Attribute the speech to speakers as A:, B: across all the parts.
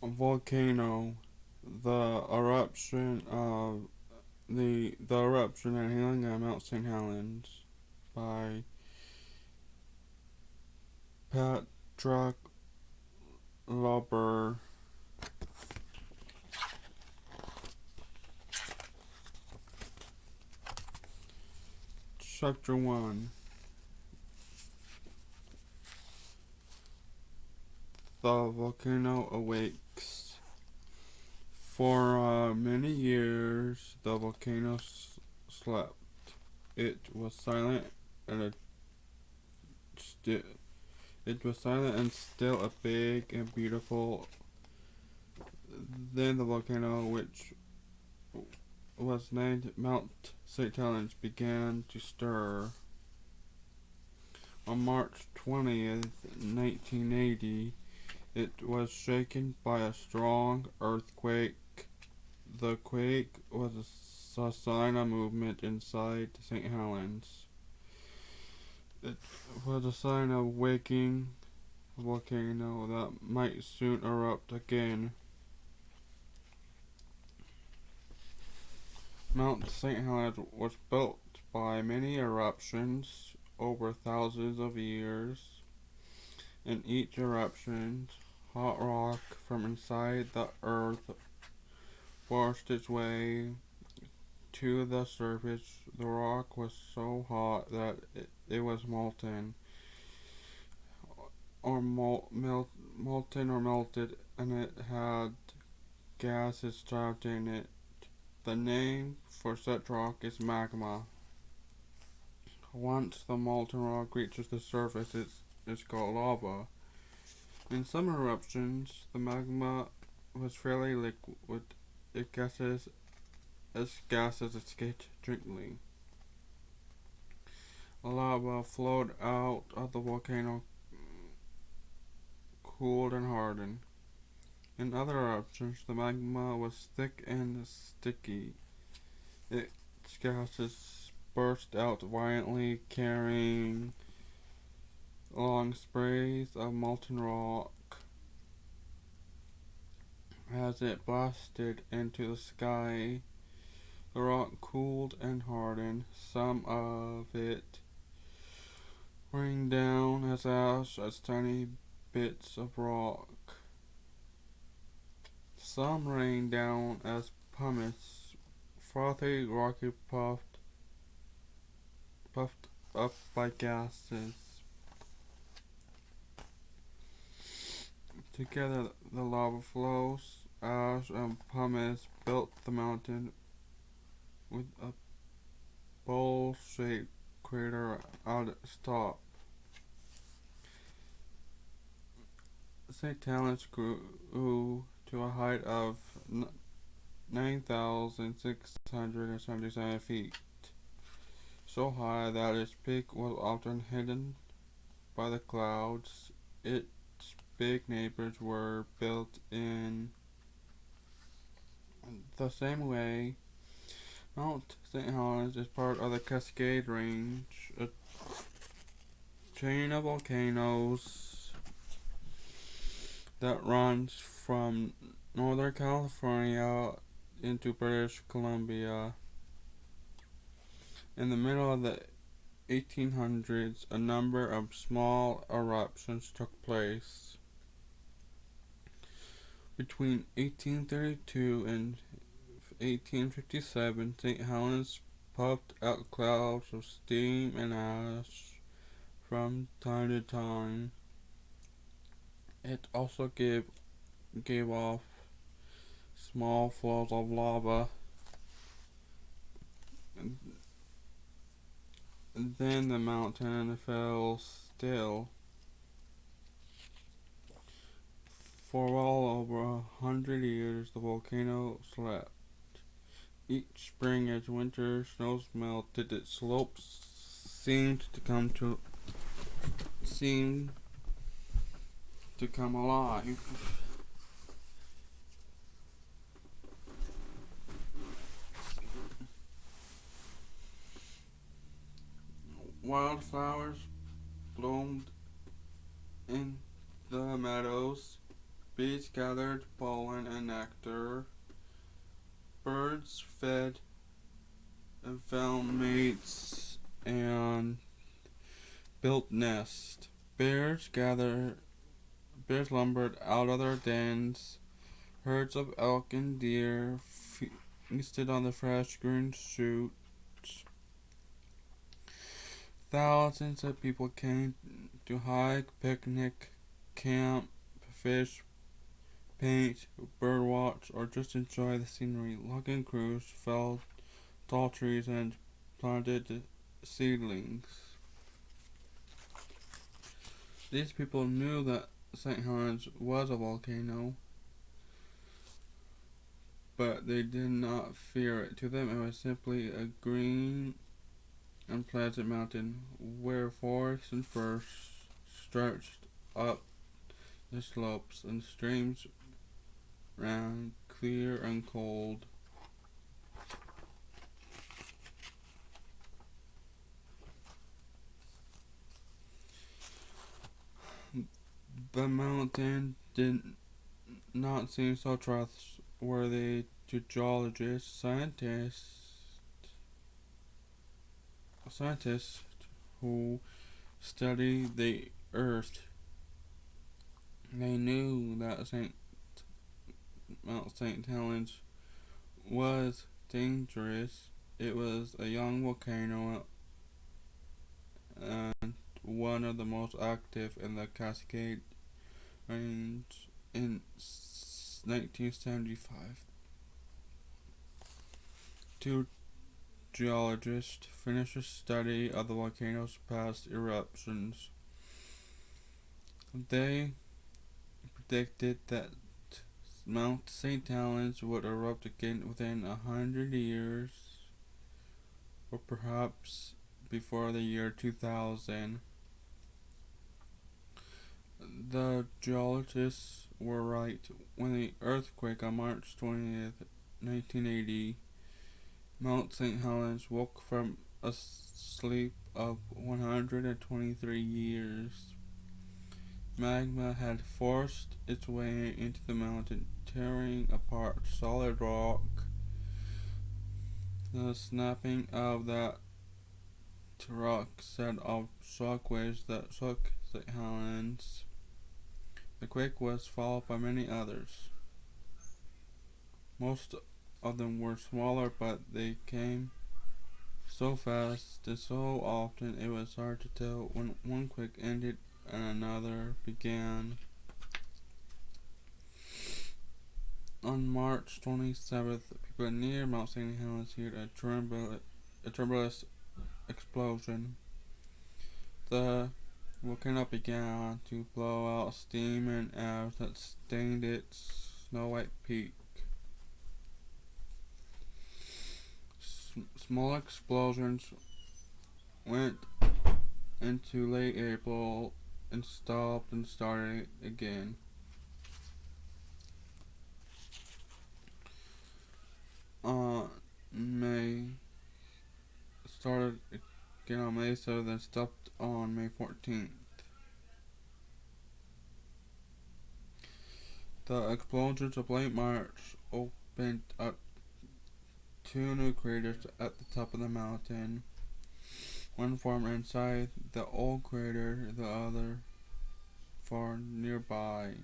A: volcano. The eruption of the eruption and healing of Mount St. Helens by Patrick Lauber. Chapter 1. The volcano awakes. For many years, the volcano slept. It was silent and still a big and beautiful. Then the volcano, which was named Mount St. Helens, began to stir. On March 20th, 1980, it was shaken by a strong earthquake. The quake was a sign of movement inside St. Helens. It was a sign of waking volcano that might soon erupt again. Mount St. Helens was built by many eruptions over thousands of years. In each eruption, hot rock from inside the earth forced its way to the surface. The rock was so hot that it was molten or melted, and it had gases trapped in it. The name for such rock is magma. Once the molten rock reaches the surface, it's called lava. In some eruptions, the magma was fairly liquid. Its gases escaped gently. Lava flowed out of the volcano, cooled and hardened. In other eruptions, the magma was thick and sticky. Its gases burst out violently, carrying long sprays of molten rock. As it blasted into the sky, the rock cooled and hardened. Some of it rained down as ash, as tiny bits of rock. Some rained down as pumice, frothy, rocky, puffed up by gases. Together, the lava flows, ash, and pumice built the mountain with a bowl-shaped crater at its top. St. Helens grew to a height of 9,677 feet, so high that its peak was often hidden by the clouds. Its big neighbors were built in the same way. Mount St. Helens is part of the Cascade Range, a chain of volcanoes that runs from Northern California into British Columbia. In the middle of the 1800s, a number of small eruptions took place. Between 1832 and 1857, St. Helens puffed out clouds of steam and ash from time to time. It also gave off small flows of lava. Then the mountain fell still. For well over 100 years, the volcano slept. Each spring, as winter snows melted, its slopes seemed to come alive. Wildflowers bloomed in the meadows. Bees gathered pollen and nectar. Birds fed and found mates and built nests. Bears lumbered out of their dens. Herds of elk and deer feasted on the fresh green shoots. Thousands of people came to hike, picnic, camp, fish, paint, birdwatch, or just enjoy the scenery. Logging crews felled tall trees and planted seedlings. These people knew that St. Helens was a volcano, but they did not fear it. To them, it was simply a green and pleasant mountain where forests and firs stretched up the slopes and streams ran clear and cold. The mountain did not seem so trustworthy to geologists. Scientists who study the earth. They knew that Mount St. Helens was dangerous. It was a young volcano and one of the most active in the Cascade Range in 1975. Two geologists finished a study of the volcano's past eruptions. They predicted that Mount St. Helens would erupt again within 100 years, or perhaps before the year 2000. The geologists were right. When the earthquake on March 20th, 1980, Mount St. Helens woke from a sleep of 123 years. Magma had forced its way into the mountain, tearing apart solid rock. The snapping of that rock set off shockwaves that shook St. Helens. The quake was followed by many others. Most of them were smaller, but they came so fast and so often it was hard to tell when one quake ended and another began. On March 27th, people near Mount St. Helens heard a tremendous explosion. The volcano began to blow out steam and ash that stained its snow-white peak. Small explosions went into late April and stopped and started again. May started again on May 7th and stopped on May 14th. The explosions of late March opened up two new craters at the top of the mountain. One formed inside the old crater, the other far nearby.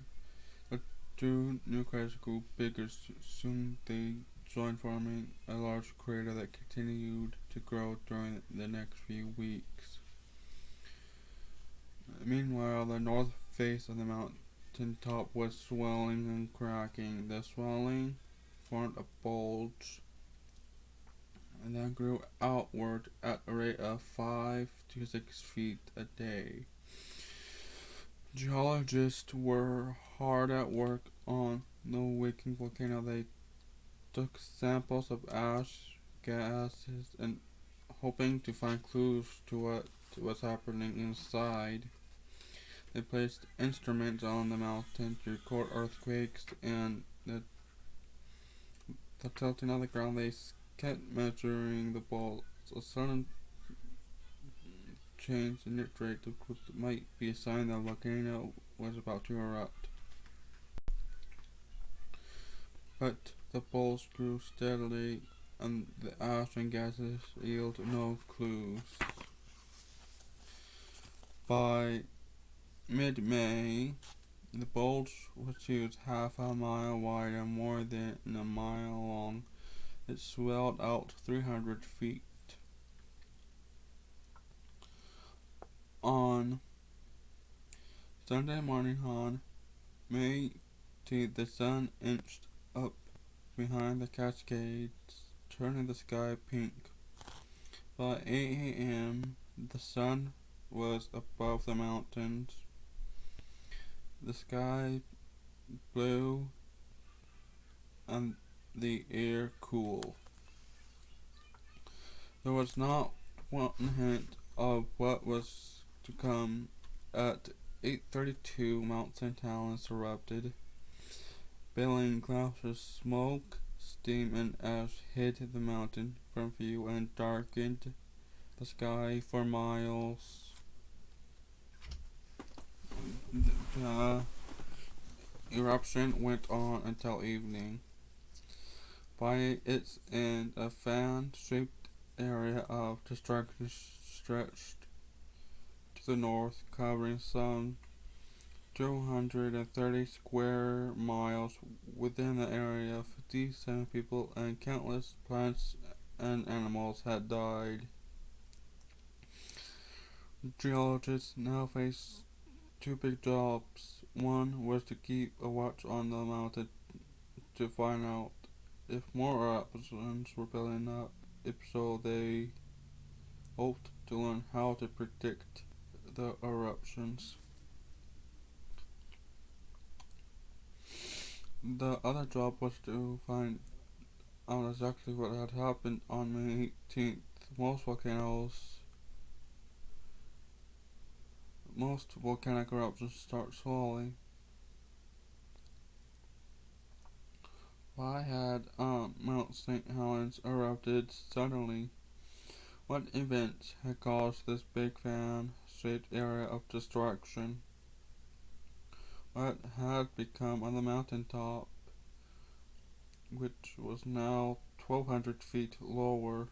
A: The two new craters grew bigger. Soon they joined, forming a large crater that continued to grow during the next few weeks. Meanwhile, the north face of the mountain top was swelling and cracking. The swelling formed a bulge and then grew outward at a rate of 5 to 6 feet a day. Geologists were hard at work on the waking volcano. They took samples of ash, gases, and hoping to find clues to what was happening inside. They placed instruments on the mountain to record earthquakes and the tilting of the ground. They kept measuring the bolts. A sudden change in its rate might be a sign that a volcano was about to erupt. but the bolts grew steadily and the ash and gases yielded no clues. By mid-May, the bulge was huge, half a mile wide and more than a mile long. It swelled out 300 feet. On Sunday morning on May 18th, the sun inched up behind the Cascades, turning the sky pink. By 8 a.m., the sun was above the mountains. The sky blue and the air cool. There was not one hint of what was to come. At 8:32, Mount St. Helens erupted, billowing clouds of smoke, steam, and ash hid the mountain from view and darkened the sky for miles. The eruption went on until evening. By its end, a fan-shaped area of destruction stretched to the north, covering some 230 square miles. Within the area, 57 people and countless plants and animals had died. Geologists now faced two big jobs. One was to keep a watch on the mountain to find out if more eruptions were building up. If so, they hoped to learn how to predict the eruptions. The other job was to find out exactly what had happened on May 18th. Most volcanic eruptions start slowly. Why had Mount St. Helens erupted suddenly? What events had caused this big fan-shaped area of destruction? What had become of the mountaintop, which was now 1,200 feet lower?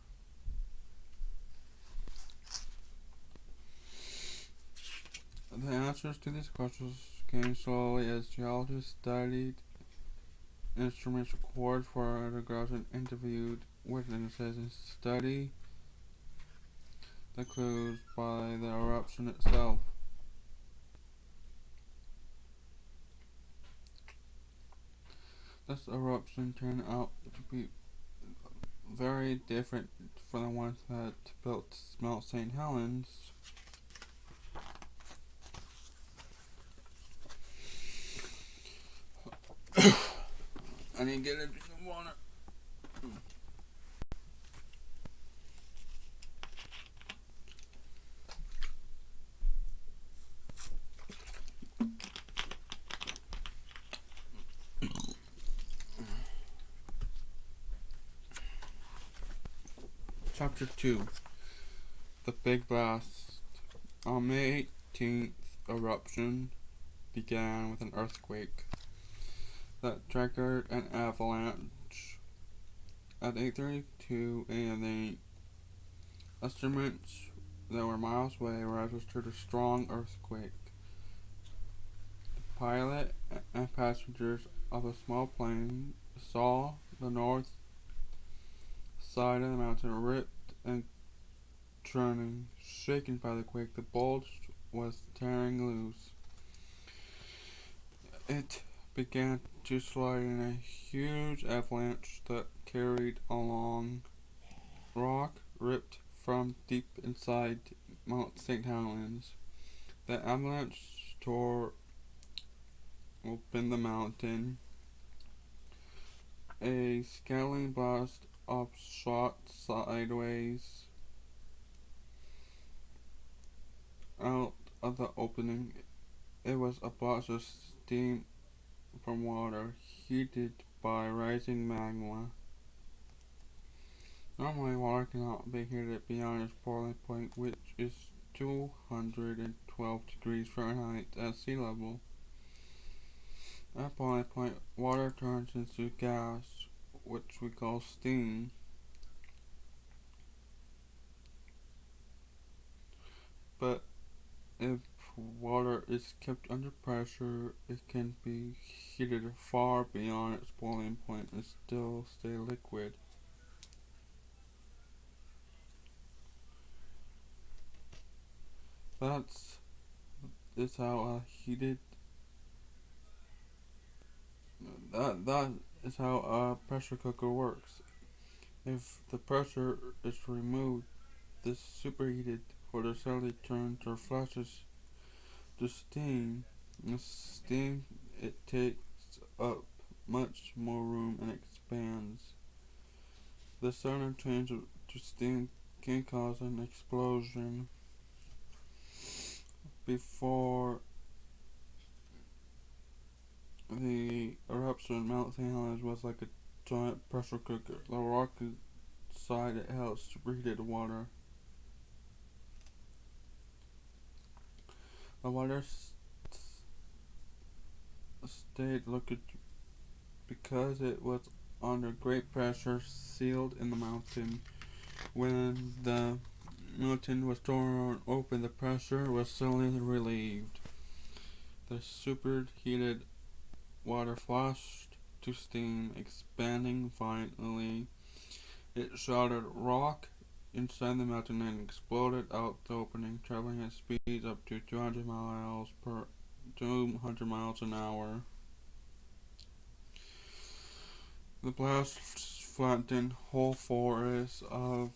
A: The answers to these questions came slowly as geologists studied instruments, recorded photographs, and interviewed witnesses, and studied the clues by the eruption itself. This eruption turned out to be very different from the ones that built Mount St. Helens. I need to get a drink of water. Chapter 2. The Big Blast. On May 18th, eruption began with an earthquake that triggered an avalanche. At 8:32 a.m., the instruments that were miles away registered a strong earthquake. The pilot and passengers of a small plane saw the north side of the mountain ripped and turning, shaken by the quake. The bulge was tearing loose. It began to slide in a huge avalanche that carried along rock ripped from deep inside Mount St. Helens. The avalanche tore open the mountain. A scaling blast shot sideways out of the opening. It was a blast of steam from water heated by rising magma. Normally, water cannot be heated beyond its boiling point, which is 212 degrees Fahrenheit at sea level. At boiling point, water turned turns into gas, which we call steam. But if water is kept under pressure, it can be heated far beyond its boiling point and still stay liquid. That's is how a heated that is how a pressure cooker works. If the pressure is removed, this superheated water suddenly turns or flashes to steam. The steam it takes up much more room and expands. The sudden change to steam can cause an explosion. Before the eruption, Mount St. Helens was like a giant pressure cooker. The rock inside it held superheated water. The water stayed liquid because it was under great pressure, sealed in the mountain. When the mountain was torn open, the pressure was suddenly relieved. The superheated water flashed to steam, expanding violently. It shattered rock inside the mountain and exploded out the opening, traveling at speeds up to 200 miles an hour. The blast flattened whole forests of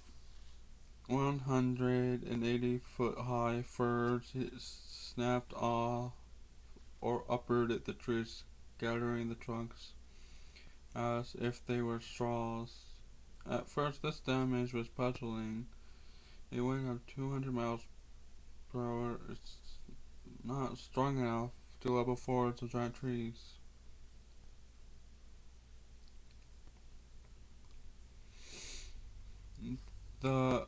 A: 180-foot high firs. It snapped off or uprooted the trees, scattering the trunks as if they were straws. At first, this damage was puzzling. A wind of 200 miles per hour is not strong enough to level forests of giant trees. The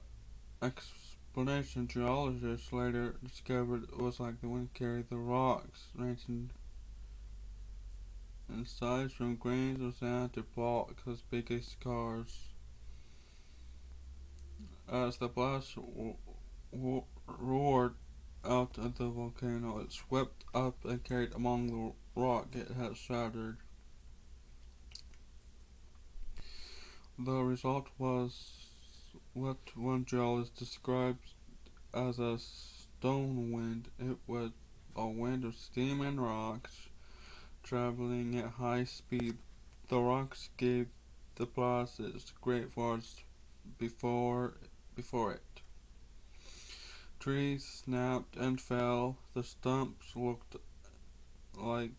A: explanation geologists later discovered was like the wind carried the rocks, ranging in size from grains of sand to blocks as big as cars. As the blast roared out of the volcano, it swept up and carried among the rock it had shattered. The result was what one geologist describes as a stone wind. It was a wind of steam and rocks traveling at high speed. The rocks gave the blast its great force before it. Trees snapped and fell. The stumps looked like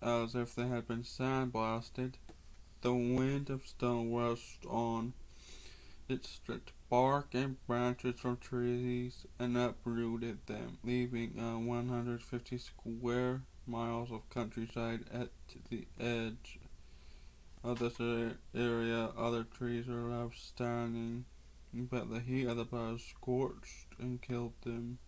A: as if they had been sandblasted. The wind of stone rushed on. It stripped bark and branches from trees and uprooted them, leaving 150 square miles of countryside at the edge of this area. Other trees were left standing, but the heat of the blast scorched and killed them.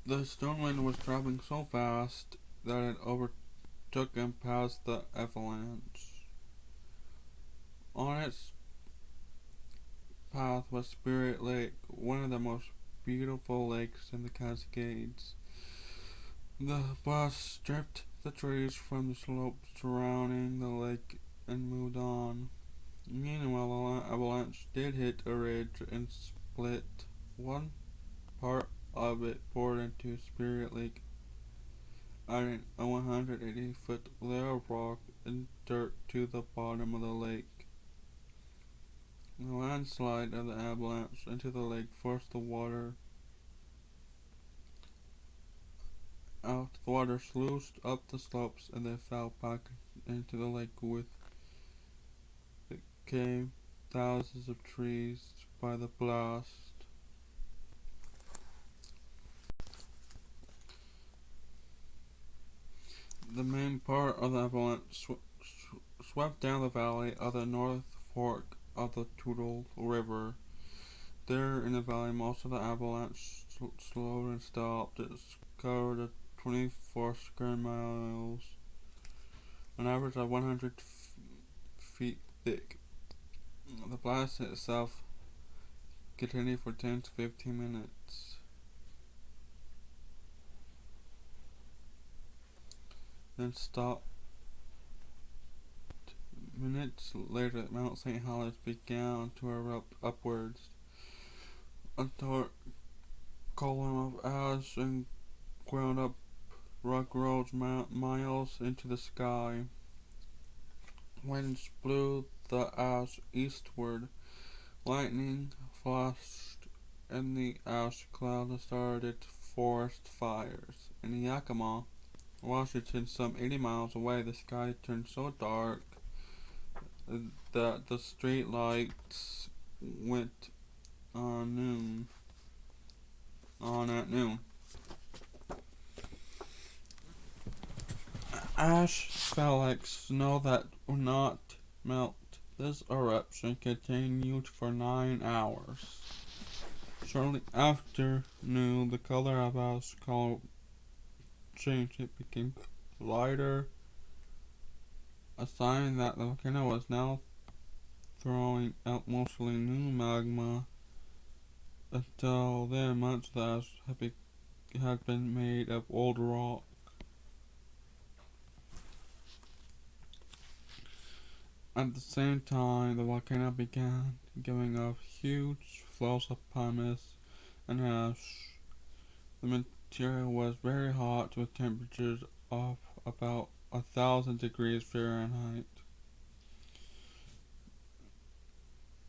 A: The storm wind was traveling so fast that it overtook and passed the avalanche. On its path was Spirit Lake, one of the most beautiful lakes in the Cascades. The blast stripped the trees from the slopes surrounding the lake and moved on. Meanwhile, the avalanche did hit a ridge and split. One part of it poured into Spirit Lake, adding a 180-foot layer of rock and dirt to the bottom of the lake. The landslide of the avalanche into the lake forced the water out. The water sluiced up the slopes and they fell back into the lake with became thousands of trees by the blast. The main part of the avalanche swept down the valley of the North Fork of the Toutle River. There in the valley, most of the avalanche slowed and stopped. It covered 24 square miles, an average of 100 feet thick. The blast itself continued for 10 to 15 minutes. Then stopped. Minutes later, Mount St. Helens began to erupt upwards. A dark column of ash and ground up rock rose miles into the sky. Winds blew the ash eastward. Lightning flashed in the ash cloud and started forest fires. In Yakima, Washington, some 80 miles away, the sky turned so dark that the street lights went on at noon. Ash fell like snow that would not melt. This eruption continued for 9 hours. Shortly after noon, the color of ash changed. It became lighter, a sign that the volcano was now throwing out mostly new magma. Until then, much of the ash had been made of old rock. At the same time, the volcano began giving off huge flows of pumice and ash. The material was very hot with temperatures of about 1,000 degrees Fahrenheit,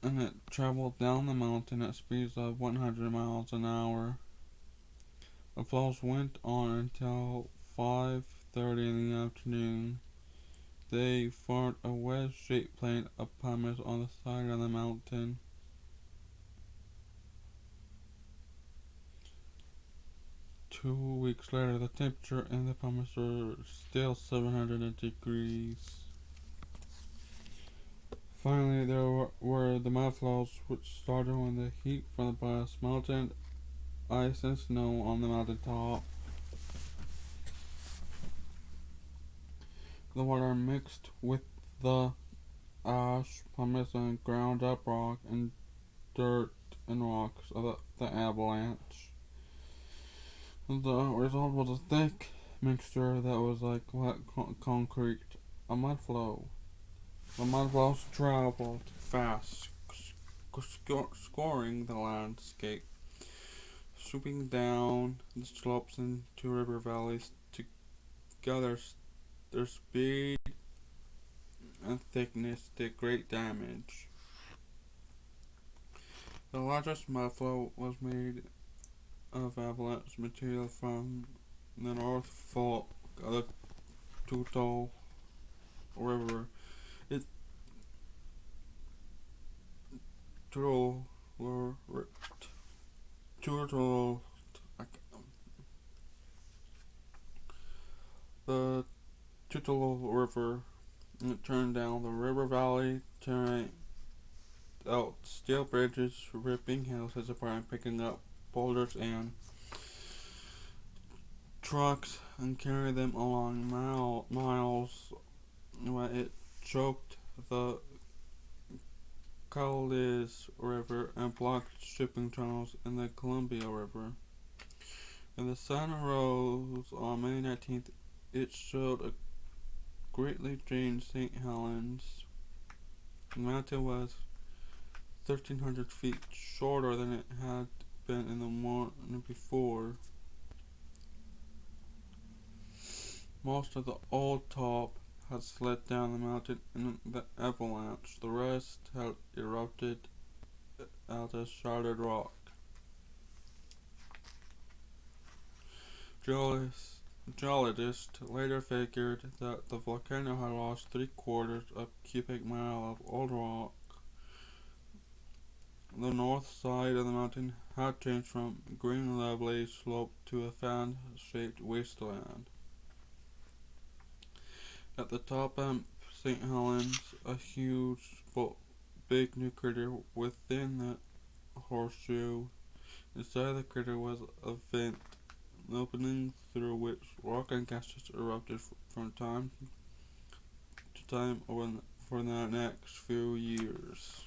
A: and it traveled down the mountain at speeds of 100 miles an hour. The flows went on until 5:30 in the afternoon. They formed a wedge-shaped plain of pumice on the side of the mountain. Two weeks later, the temperature in the pumice was still 700 degrees. Finally, there were the mudflows, which started when the heat from the blast melted ice and snow on the mountain top. The water mixed with the ash, pumice, and ground up rock and dirt and rocks of the avalanche. The result was a thick mixture that was like wet concrete, a mudflow. The mudflows traveled fast, scoring the landscape, swooping down the slopes into river valleys. Together, their speed and thickness did great damage. The largest mudflow was made of avalanche material from the North Fork of the Toutle River. The Toutle River, and it turned down the river valley, tearing out steel bridges, ripping houses apart, picking up boulders and trucks and carry them along miles. When it choked the Helens River and blocked shipping tunnels in the Columbia River. When the sun rose on May 19th, it showed a greatly changed St. Helens. The mountain was 1,300 feet shorter than it had been in the morning before. Most of the old top had slid down the mountain in the avalanche. The rest had erupted out as shattered rock. Geologists later figured that the volcano had lost 3/4 of a cubic mile of old rock. The north side of the mountain had changed from green level slope to a fan-shaped wasteland. At the top of St. Helens, a huge but big new crater within the horseshoe. Inside the crater was a vent, an opening through which rock and gases erupted from time to time for the next few years.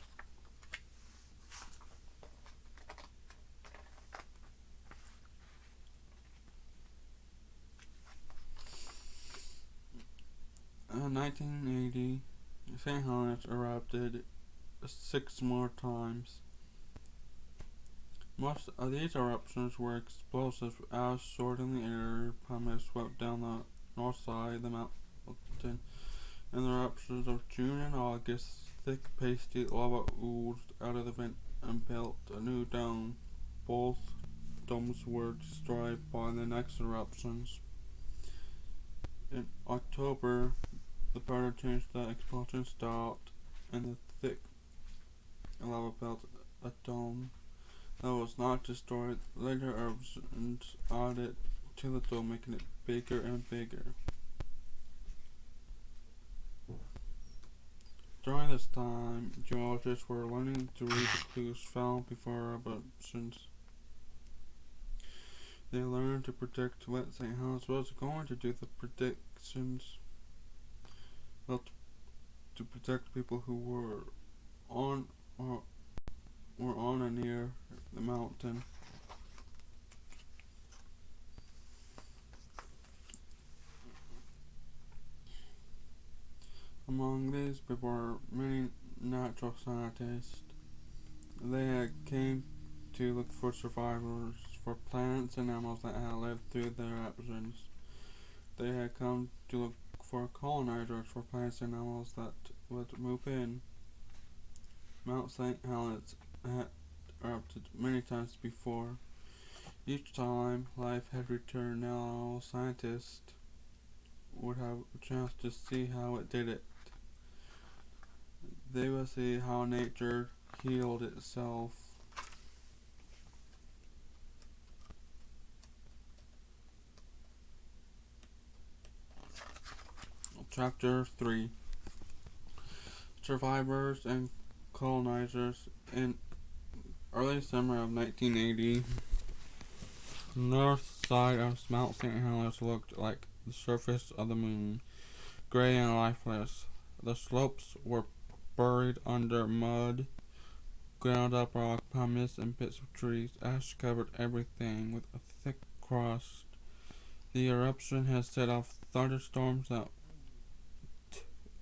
A: In 1980, St. Helens erupted 6 more times. Most of these eruptions were explosive as soared in the air, pumice swept down the north side of the mountain. In the eruptions of June and August, thick pasty lava oozed out of the vent and built a new dome. Both domes were destroyed by the next eruptions. In October, the powder changed, the explosion stopped, and the thick lava built a dome that was not destroyed. Later eruptions added to the dome, making it bigger and bigger. During this time, geologists were learning to read the clues found before eruptions. They learned to predict what St. Helens was going to do. The predictions helped to protect people who were on and near the mountain. Among these people were many natural scientists. They came to look for survivors, for plants and animals that had lived through the eruptions. They had come to look for colonizers, for plants and animals that would move in. Mount St. Helens had erupted many times before. Each time life had returned. Now scientists would have a chance to see how it did it. They would see how nature healed itself. Chapter 3: Survivors and Colonizers. In early summer of 1980, the north side of Mount St. Helens looked like the surface of the moon, gray and lifeless. The slopes were buried under mud, ground up rock, pumice, and bits of trees. Ash covered everything with a thick crust. The eruption had set off thunderstorms that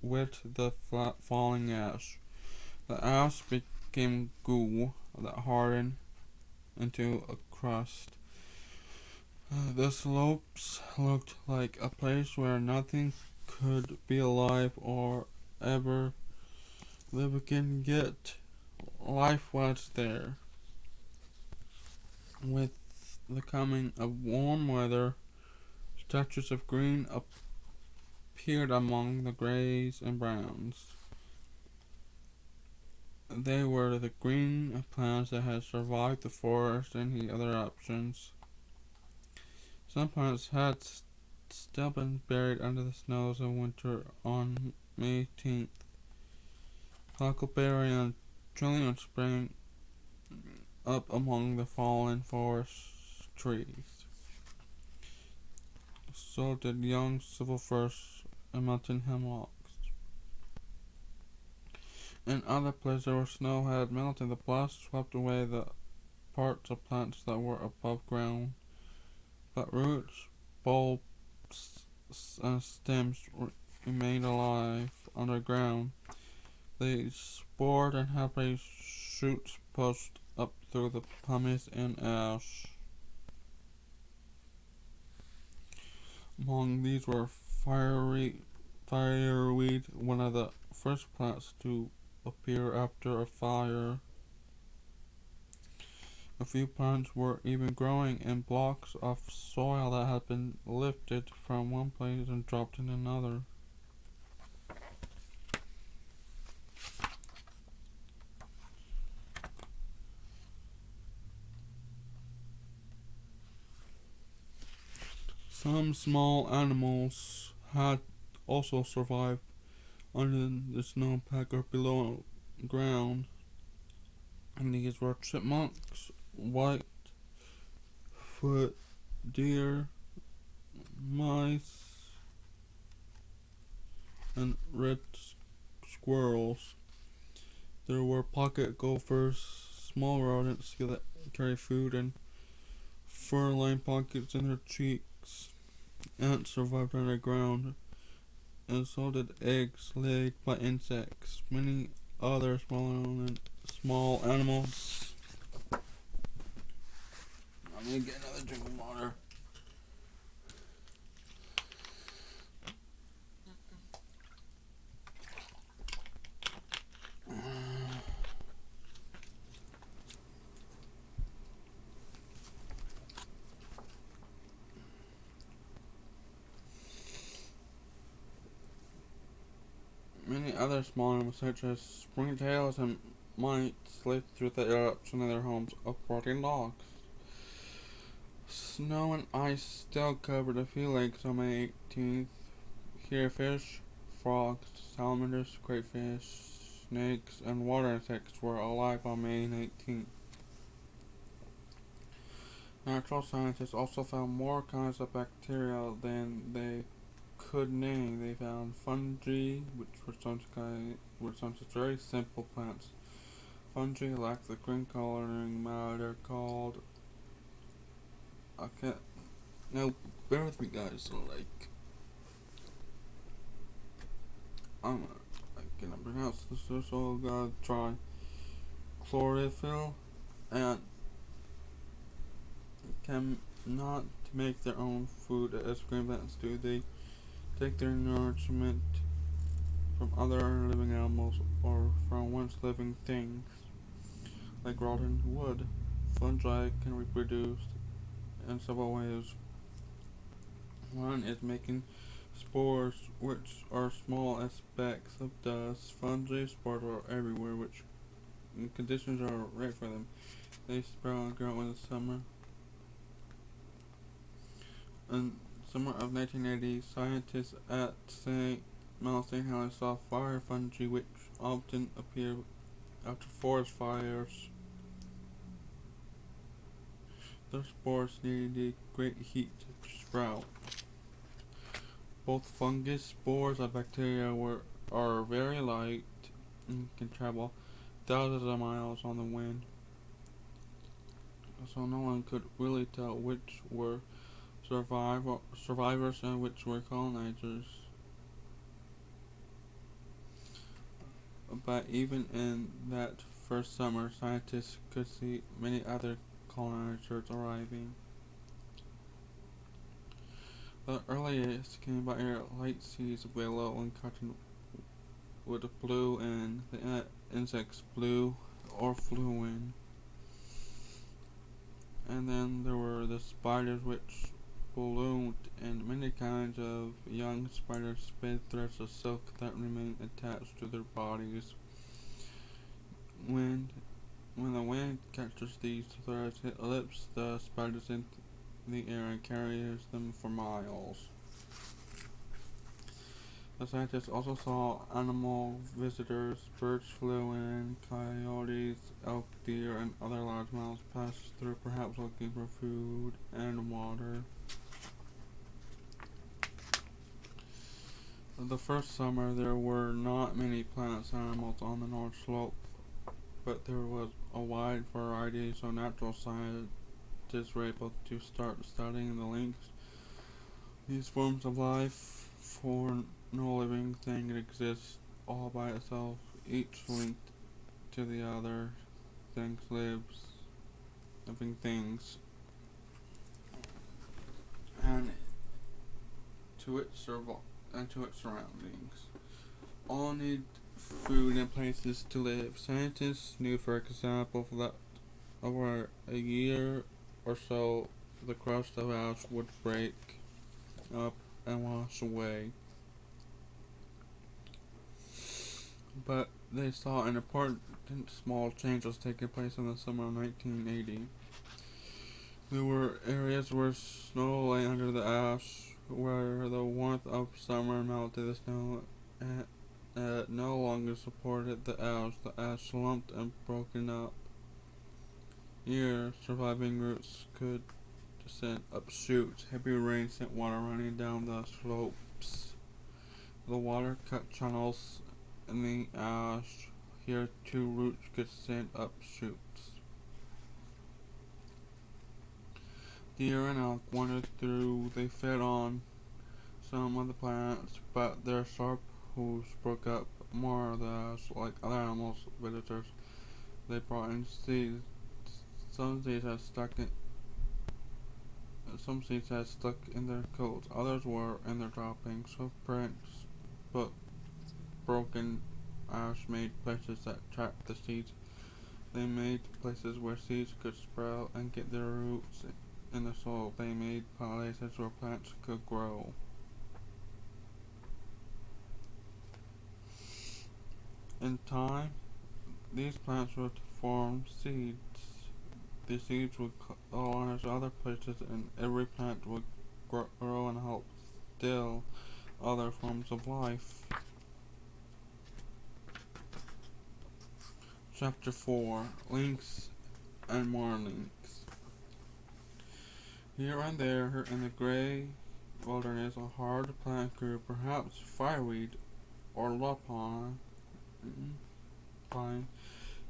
A: with the falling ash. The ash became goo that hardened into a crust. The slopes looked like a place where nothing could be alive or ever live again, yet life was there. With the coming of warm weather, touches of green appeared among the grays and browns. They were the green plants that had survived the forest and the other eruptions. Some plants had still been buried under the snows of winter. On May 18th, huckleberry and trillium sprang up among the fallen forest trees. So did young silver firs and mountain hemlocks. In other places where snow had melted, the blast swept away the parts of plants that were above ground, but roots, bulbs, and stems remained alive underground. They spored and happily shoots pushed up through the pumice and ash. Among these were fireweed, one of the first plants to appear after a fire. A few plants were even growing in blocks of soil that had been lifted from one place and dropped in another. Some small animals had also survive under the snowpack or below ground. And these were chipmunks, whitefoot deer, mice, and red squirrels. There were pocket gophers, small rodents that carry food, and fur-lined pockets in their cheeks. Ants survived underground, and so did eggs laid by insects. Many other small animals. I'm gonna get another drink of water. Many other small animals, such as springtails and mites, lived through the eruption of their homes, uprooting logs. Snow and ice still covered a few lakes on May 18th. Here, fish, frogs, salamanders, crayfish, snakes, and water insects were alive on May 19th. Natural scientists also found more kinds of bacteria than they could name. They found fungi, which were sometimes very simple plants. Fungi lack the green coloring matter called. Okay, now bear with me, guys. So, I cannot pronounce this, so I'm gonna try chlorophyll, and can not make their own food as green plants do. They take their nourishment from other living animals or from once living things, like rotten wood. Fungi can reproduce in several ways. One is making spores, which are small as specks of dust. Fungi spores are everywhere, which conditions are right for them. They sprout and grow in the summer. In summer of 1980, scientists at Mount St. Helens saw fire fungi, which often appear after forest fires. Their spores needed great heat to sprout. Both fungus spores and bacteria are very light and can travel thousands of miles on the wind. So no one could really tell which were survivors and which were colonizers. But even in that first summer, scientists could see many other colonizers arriving. The earliest came by air. Light seas of willow and cottonwood blew in. The insects blew or flew in. And then there were the spiders, which ballooned, and many kinds of young spiders spin threads of silk that remain attached to their bodies. When the wind catches these threads, it lifts the spiders into the air and carries them for miles. The scientists also saw animal visitors. Birds flew in, coyotes, elk, deer, and other large mammals passed through, perhaps looking for food and water. The first summer, there were not many plants and animals on the North Slope, but there was a wide variety, so natural scientists were able to start studying the links these forms of life, for no living thing exists all by itself. Each linked to the other things living things, and to its surroundings. All need food and places to live. Scientists knew, for example, that over a year or so, the crust of ice would break up and wash away. But they saw an important small change was taking place in the summer of 1980. There were areas where snow lay under the ash, where the warmth of summer melted the snow and no longer supported the ash. The ash slumped and broken up. Here, surviving roots could descend up shoots. Heavy rain sent water running down the slopes. The water cut channels in the ash. Here, two roots could send up shoots. Deer and elk wandered through. They fed on some of the plants, but their sharp hooves broke up more of the ash. Like other animals, visitors, they brought in seeds. Some seeds had stuck in their coats. Others were in their droppings. Footprints, but broken ash made places that trapped the seeds. They made places where seeds could sprout and get their roots in the soil. They made places where plants could grow. In time, these plants would form seeds. The seeds would colonize other places, and every plant would grow and help still other forms of life. Chapter 4: Lynx and more lynx. Here and there in the gray wilderness, a hard plant grew, perhaps fireweed or lapine. Pine.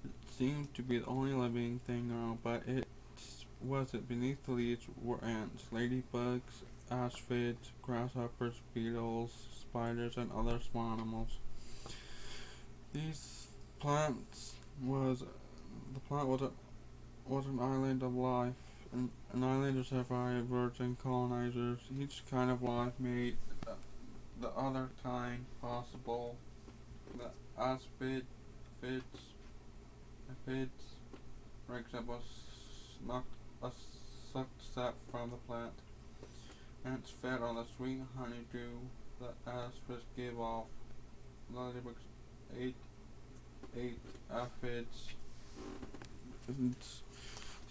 A: It seemed to be the only living thing around, but it wasn't. Beneath the leaves were ants, ladybugs, aphids, grasshoppers, beetles, spiders, and other small animals. These plants was an island of life, an island of survivors and colonizers. Each kind of life made the other kind possible. The aphids, for example, sucked sap from the plant. Ants fed on the sweet honeydew that aphids gave off. Ladybugs ate aphids. And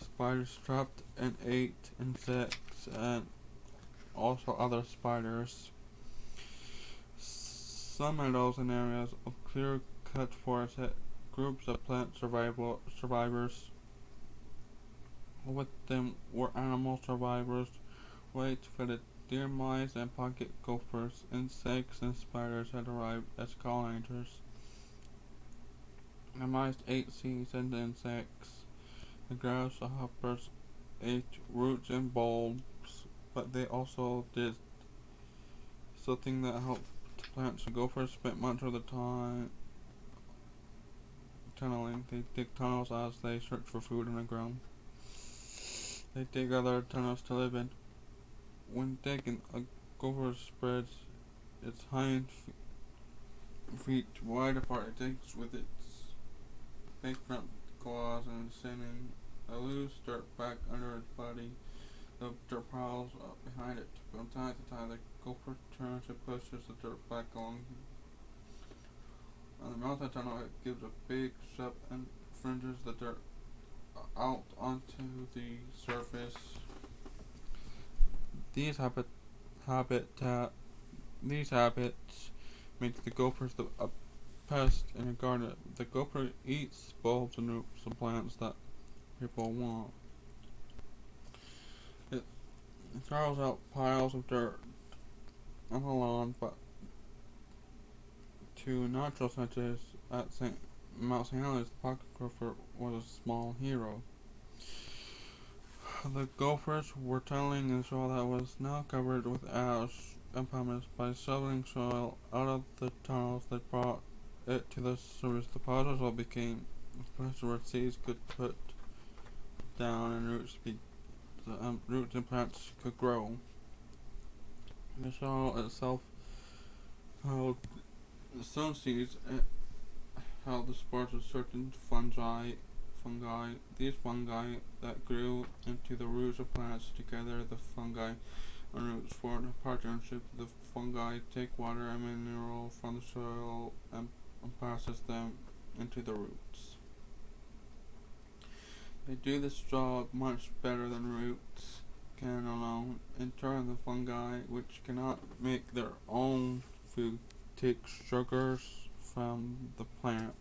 A: spiders trapped and ate insects and also other spiders. Some meadows and areas of clear-cut forest had groups of plant survivors. With them were animal survivors, white-footed deer, mice, and pocket gophers. Insects and spiders had arrived as colonizers. The mice ate seeds and insects. The grasshoppers ate roots and bulbs, but they also did something that helped plants. The gophers spent much of the time tunneling. They dig tunnels as they search for food in the ground. They dig other tunnels to live in. When digging, a gopher spreads its hind feet wide apart. It digs with its big front claws and sending a loose dirt back under its body. The dirt piles up behind it. From time to time, the gopher turns and pushes the dirt back along. On the mouth of the tunnel, it gives a big shove and fringes the dirt out onto the surface. These habits make the gophers a pest in a garden. The gopher eats bulbs and roots of plants that people want. It throws out piles of dirt on the lawn, but to natural scientists at Mount St. Helens, the pocket gopher was a small hero. The gophers were tunneling in soil that was now covered with ash and pumice. By shoveling soil out of the tunnels, they brought it to the surface. The potted soil became a place where seeds could put down and roots and plants could grow. The soil itself held some seeds and held the spores of certain fungi. These fungi that grew into the roots of plants. Together, the fungi and roots form a partnership. The fungi take water and mineral from the soil and passes them into the roots. They do this job much better than roots. can alone, in turn the fungi, which cannot make their own food, take sugars from the plant.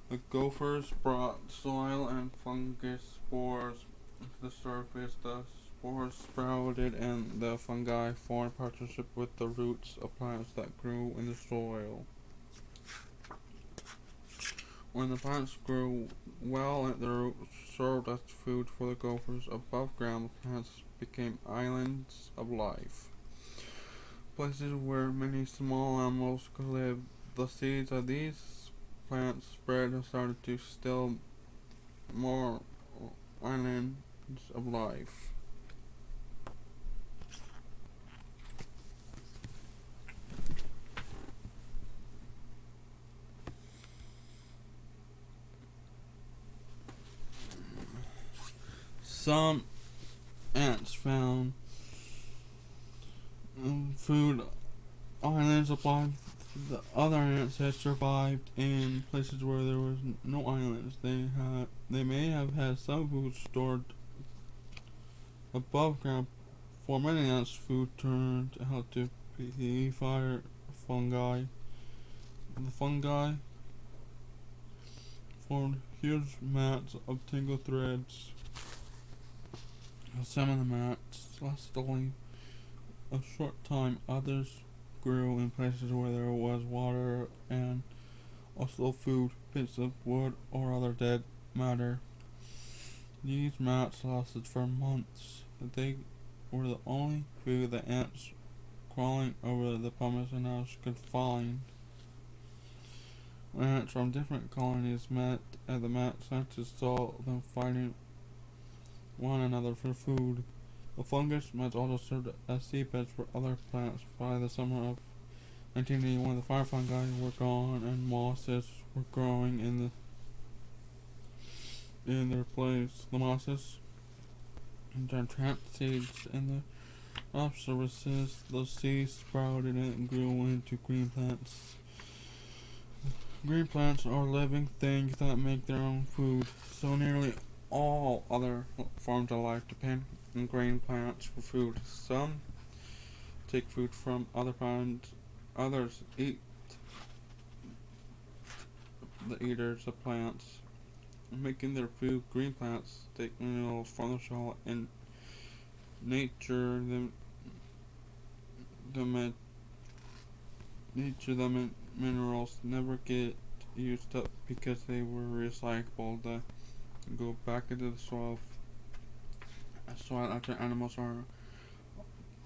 A: The gophers brought soil and fungus spores to the surface. The spores sprouted and the fungi formed partnership with the roots of plants that grew in the soil. When the plants grew well and the roots served as food for the gophers above ground, the plants became islands of life, places where many small animals could live. The seeds of these plants spread and started to still more islands of life. Some ants found food islands of life. The other ants had survived in places where there was no islands. They may have had some food stored above ground. For many ants, food turned out to be fire fungi. The fungi formed huge mats of tangled threads. Some of the mats lasted only a short time. Others grew in places where there was water and also food, bits of wood or other dead matter. These mats lasted for months. They were the only food the ants crawling over the pumice and ash could find. When ants from different colonies met at the mat, scientists saw them fighting one another for food. The fungus mats also served as seedbeds for other plants. By the summer of 1981, the fire fungi were gone and mosses were growing in their place. The mosses turned trapped seeds in the rock surfaces. The seeds sprouted and grew into green plants. Green plants are living things that make their own food, so nearly all other forms of life depend on green plants for food. Some take food from other plants, others eat the eaters of plants, making their food. Green plants take minerals from the soil and nature. The minerals never get used up because they were recycled. They go back into the soil after animals or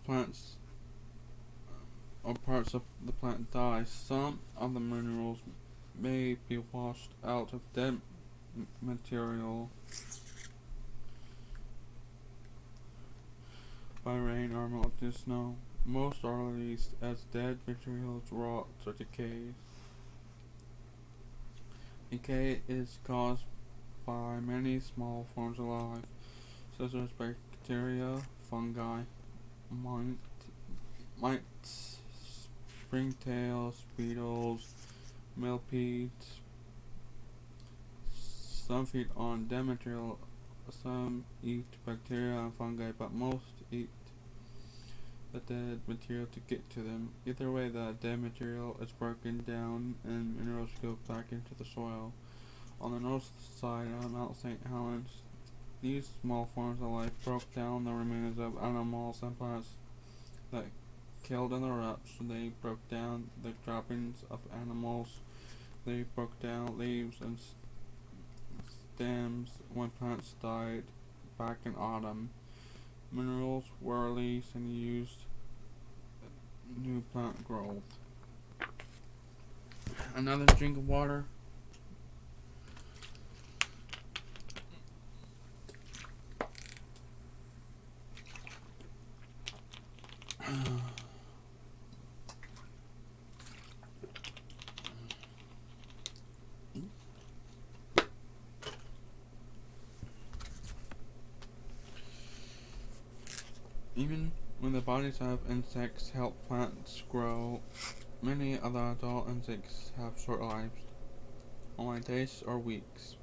A: plants or parts of the plant die. Some of the minerals may be washed out of dead material by rain or melting snow. Most are released as dead materials rot or decay. Decay is caused by many small forms of life, such as bacteria, fungi, mites, springtails, beetles, millipedes. Some feed on dead material, some eat bacteria and fungi, but most eat the dead material to get to them. Either way, the dead material is broken down and minerals go back into the soil. On the north side of Mount St. Helens, these small forms of life broke down the remains of animals and plants that killed in the eruption. They broke down the droppings of animals. They broke down leaves and stems when plants died back in autumn. Minerals were released and used new plant growth. Another drink of water. Even when the bodies of insects help plants grow, many of the adult insects have short lives, only days or weeks.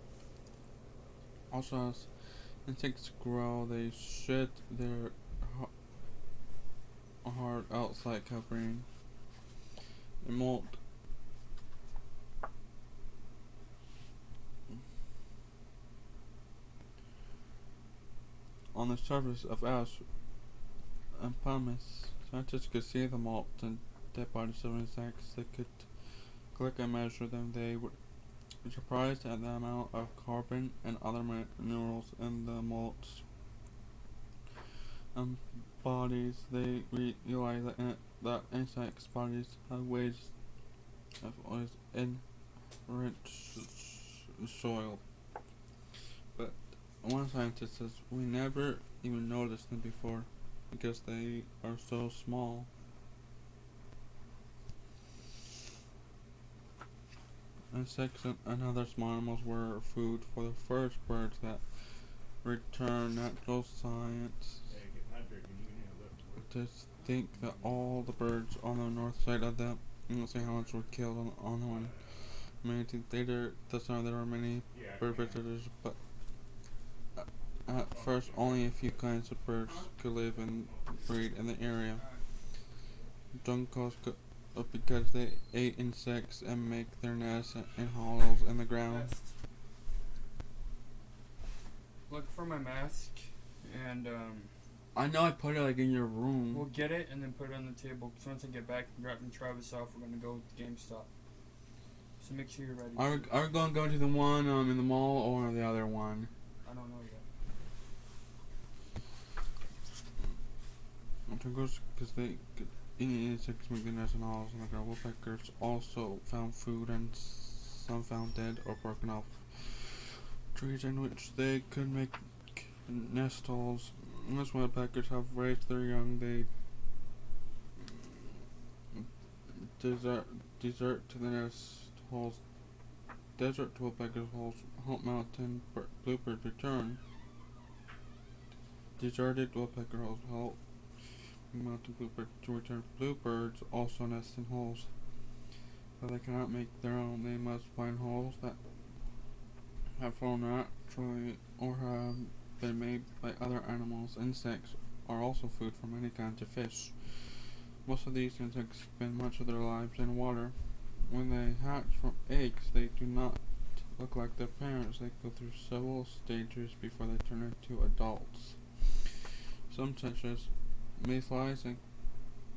A: Also, as Insects grow, they shed their hard outside covering. They molt. On the surface of ash and pumice, scientists could see the molt and dead bodies of insects. They could click and measure them. They were surprised at the amount of carbon and other minerals in the molt's bodies. They realized that insects' bodies have ways of always enriched soil. But one scientist says we never even noticed them before because they are so small. Insects and other small animals were food for the first birds that returned natural science. To think that all the birds on the north side of the St. Helens were killed on the one. Many later, this time there were many bird visitors, but at first only a few kinds of birds could live and breed in the area. Juncos could, because they ate insects and make their nests in hollows in the ground.
B: Look for my mask, and
A: I know I put it like in your room.
B: we'll get it and then put it on the table. Cause once I get back and dropping Travis off, we're gonna go to GameStop. So make sure you're ready.
A: Are we gonna go to the one in the mall or the other one?
B: I don't know yet.
A: Because they could eat insects, make their nests in hollows in the ground. Woodpeckers also found food, and some found dead or broken off trees in which they could make nest holes. As woodpeckers have raised their young, they desert to the nest holes. Desert woodpeckers holes help mountain bluebirds return. Deserted woodpecker holes help mountain bluebirds to return. Bluebirds also nest in holes, but they cannot make their own. They must find holes that have formed naturally or have been made by other animals. Insects are also food for many kinds of fish. Most of these insects spend much of their lives in water. When they hatch from eggs, they do not look like their parents. They go through several stages before they turn into adults. Some, such as mayflies and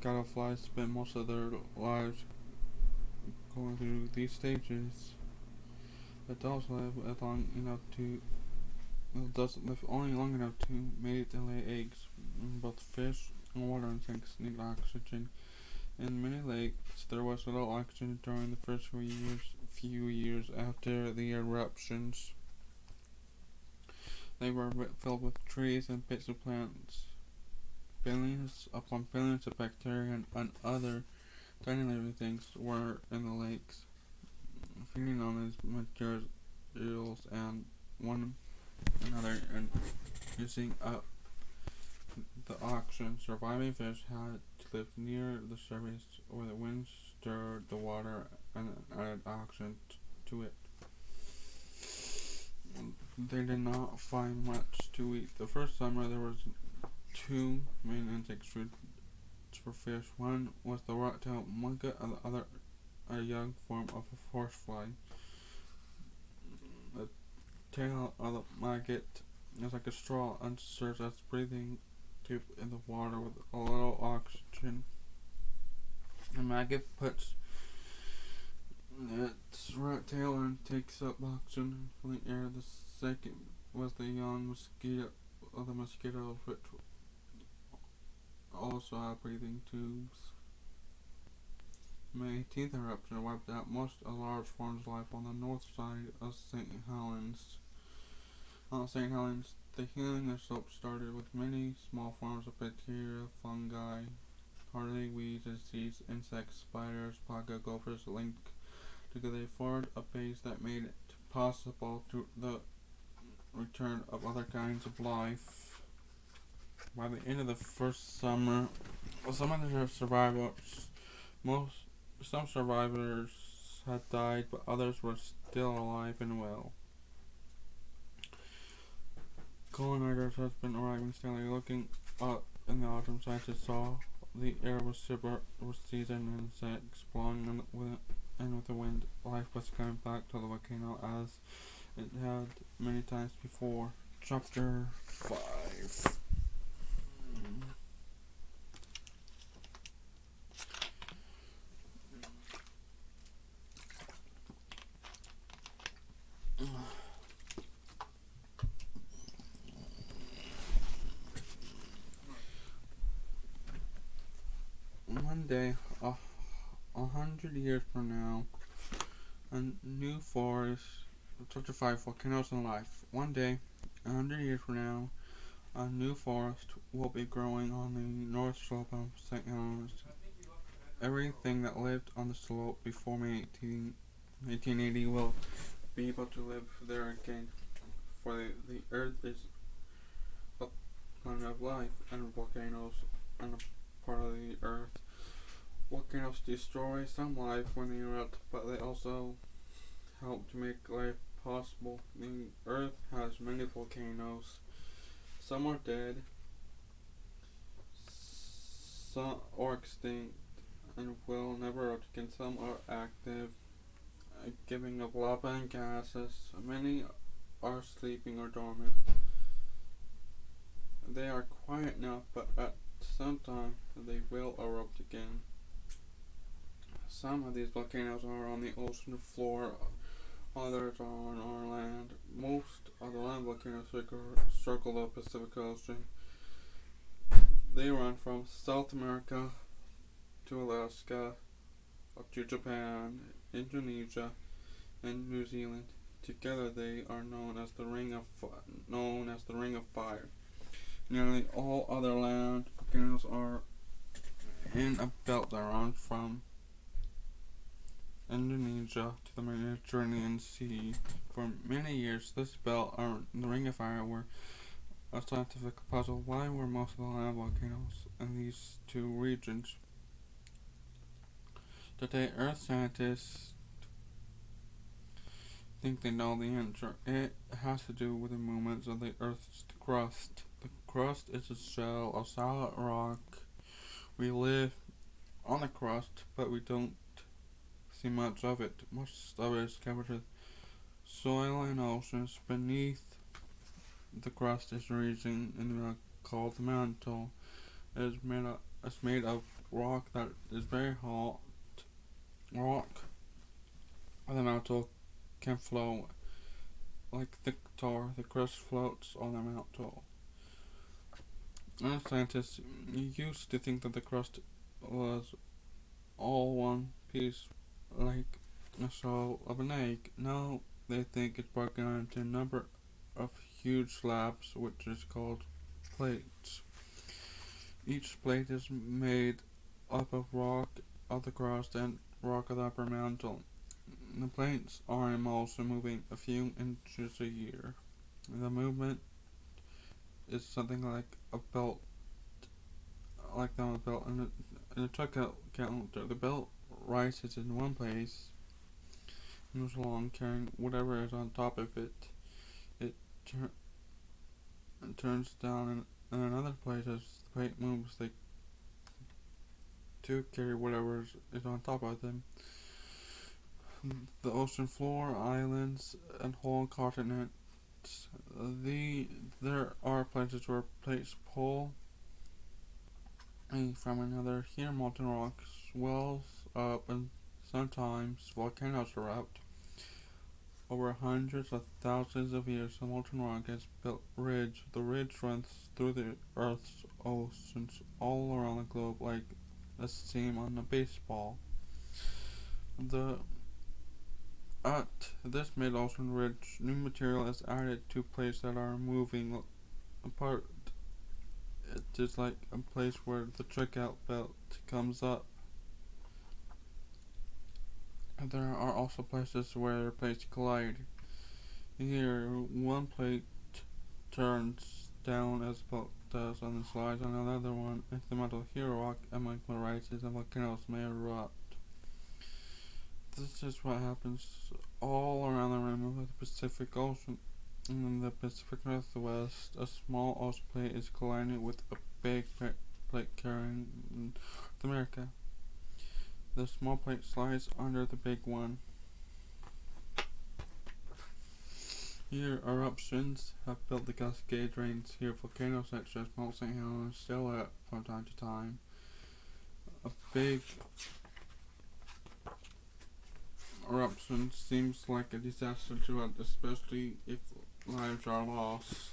A: gadflies, spend most of their lives going through these stages. Adults live only long enough to mate and lay eggs. Both fish and water insects need oxygen. In many lakes, there was little oxygen during the first few years after the eruptions. They were filled with trees and bits of plants. Billions upon billions of bacteria and other tiny living things were in the lakes, feeding on these materials and one another and using up the oxygen. Surviving fish had to live near the surface where the wind stirred the water and added oxygen to it. They did not find much to eat. The first summer there was two main insect foods for fish. One was the rat-tailed maggot and the other a young form of a horsefly. The tail of the maggot is like a straw and serves as breathing tube in the water with a little oxygen. The maggot puts its rat tail and takes up oxygen from the air. The second was the young mosquito of the mosquito, which also have breathing tubes. May 18th eruption wiped out most of large forms of life on the north side of St. Helens. On St. Helens, the healing of soap started with many small forms of bacteria, fungi, hardy weeds, disease, insects, spiders, pocket gophers linked together. They formed a base that made it possible to the return of other kinds of life. By the end of the first summer, some of the survivors, some survivors had died, but others were still alive and well. Colonizers had been arriving steadily. Looking up in the autumn, scientists saw the air was super with seasoned insects blowing and with the wind. Life was coming back to the volcano as it had many times before. Chapter 5. One day, 100 years from now, a new forest. Chapter 5: Volcanoes and Life. One day, 100 years from now, a new forest will be growing on the north slope of St. Helens. Everything that lived on the slope before May 1880 will be able to live there again, for the earth is a planet of life, and volcanoes are a part of the earth. Volcanoes destroy some life when they erupt, but they also help to make life possible. The earth has many volcanoes. Some are dead, some are extinct, and will never erupt again. Some are active, giving up lava and gases. Many are sleeping or dormant. They are quiet now, but at some time they will erupt again. Some of these volcanoes are on the ocean floor, others are on our land. Most of the land volcanoes circle the Pacific Ocean. They run from South America to Alaska, up to Japan, Indonesia, and New Zealand. Together they are known as the Ring of Fire. Nearly all other land volcanoes are in a belt that runs from Indonesia to the Mediterranean Sea. For many years, this belt and the Ring of Fire were a scientific puzzle. Why were most of the land volcanoes in these two regions? Today, Earth scientists think they know the answer. It has to do with the movements of the Earth's crust. The crust is a shell of solid rock. We live on the crust, but we don't see much of it. Most of it is covered with soil and oceans. Beneath the crust is a region in the rock called the mantle. It's made of rock that is very hot. Rock of the mantle can flow like thick tar. The crust floats on the mantle. And scientists used to think that the crust was all one piece, like a shell of an egg. Now they think it's broken into a number of huge slabs, which is called plates. Each plate is made up of rock of the crust and rock of the upper mantle. The plates are in motion, moving a few inches a year. The movement is something like a belt, and a checkout counter. The belt rises in one place, moves along, carrying whatever is on top of it. It turns down in another place as the plate moves. They to carry whatever is on top of them. The ocean floor, islands, and whole continents. There are places where plates pull from another. Here, molten rock swells up, and sometimes volcanoes erupt. Over hundreds of thousands of years, the molten rock has built ridge. The ridge runs through the Earth's oceans all around the globe like a seam on a baseball. At this mid-ocean ridge, new material is added to places that are moving apart. It is like a place where the checkout belt comes up. There are also places where plates collide. Here, one plate turns down as the belt does and slides on another one into the middle. Here, rock and magma rises and volcanoes may erupt. This is what happens all around the rim of the Pacific Ocean. In the Pacific Northwest, a small ocean plate is colliding with a big plate carrying North America. The small plate slides under the big one. Here, eruptions have built the Cascade Range. Here, volcanoes such as Mount St. Helens still up from time to time. A big eruption seems like a disaster to us, especially if lives are lost.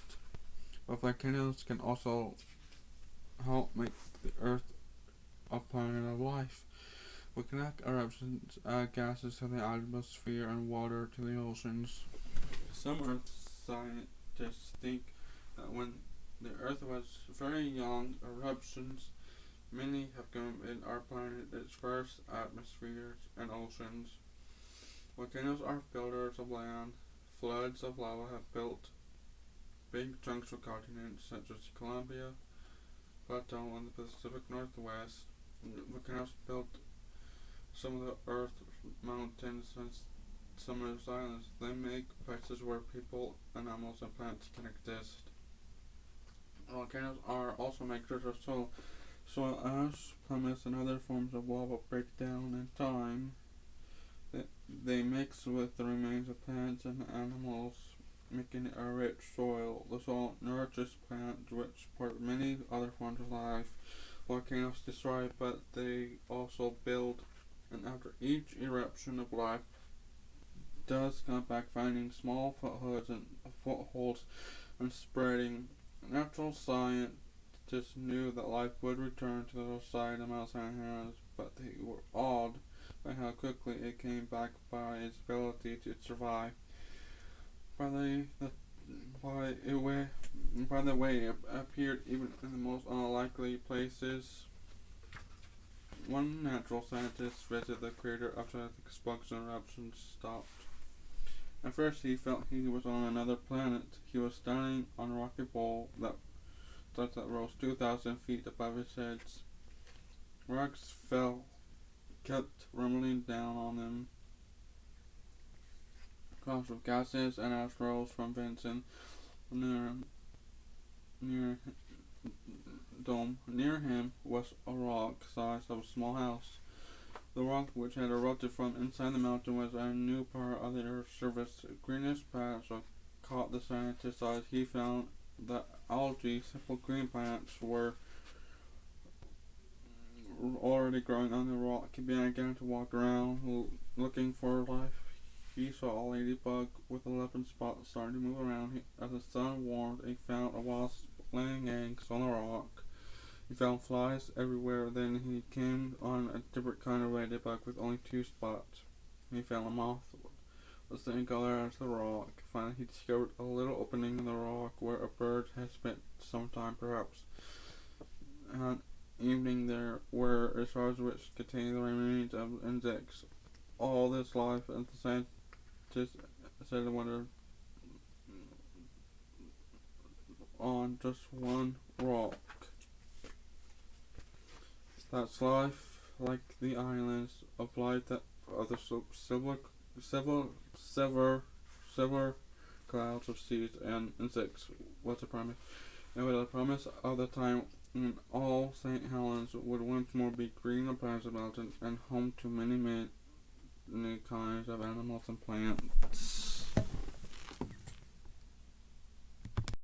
A: But volcanoes can also help make the Earth a planet of life. Volcanic eruptions add gases to the atmosphere and water to the oceans. Some Earth scientists think that when the Earth was very young, eruptions many have given our planet its first atmospheres and oceans. Volcanoes are builders of land. Floods of lava have built big chunks of continents such as the Columbia Plateau and the Pacific Northwest. Volcanoes built some of the Earth's mountains and some of its islands. They make places where people, animals, and plants can exist. Volcanoes are also makers of soil ash, pumice, and other forms of lava break down in time. They mix with the remains of plants and animals, making it a rich soil. The soil nourishes plants, which support many other forms of life. Volcanoes destroy, but they also build, and after each eruption of life does come back, finding small footholds and spreading. Natural scientists knew that life would return to the side of Mount St. Helens, but they were awed by how quickly it came back by its ability to survive. By the way, it appeared even in the most unlikely places. One natural scientist visited the crater after the explosion eruption stopped. At first he felt he was on another planet. He was standing on a rocky bowl that rose 2,000 feet above his head. Rocks kept rumbling down on him. Clouds of gases and ash rose from vents near dome. Near him was a rock size of a small house. The rock, which had erupted from inside the mountain, was a new part of the Earth's surface. A greenish patch caught the scientist's eyes. He found that algae, simple green plants, were already growing on the rock. He began to walk around looking for life. He saw a ladybug with 11 spots starting to move around. As the sun warmed, he found a wasp laying eggs on the rock. He found flies everywhere. Then he came on a different kind of ladybug with only 2 spots. He found a moth the same color as the rock. Finally, he discovered a little opening in the rock where a bird had spent some time, perhaps an evening there, where a shards which contained the remains of insects. All this life, as the scientist said, wondered on just one rock. That's life, like the islands of light that other several clouds of seeds and insects was a promise. It was a promise of the time when all St. Helens would once more be green and pleasant mountain and home to many kinds of animals and plants.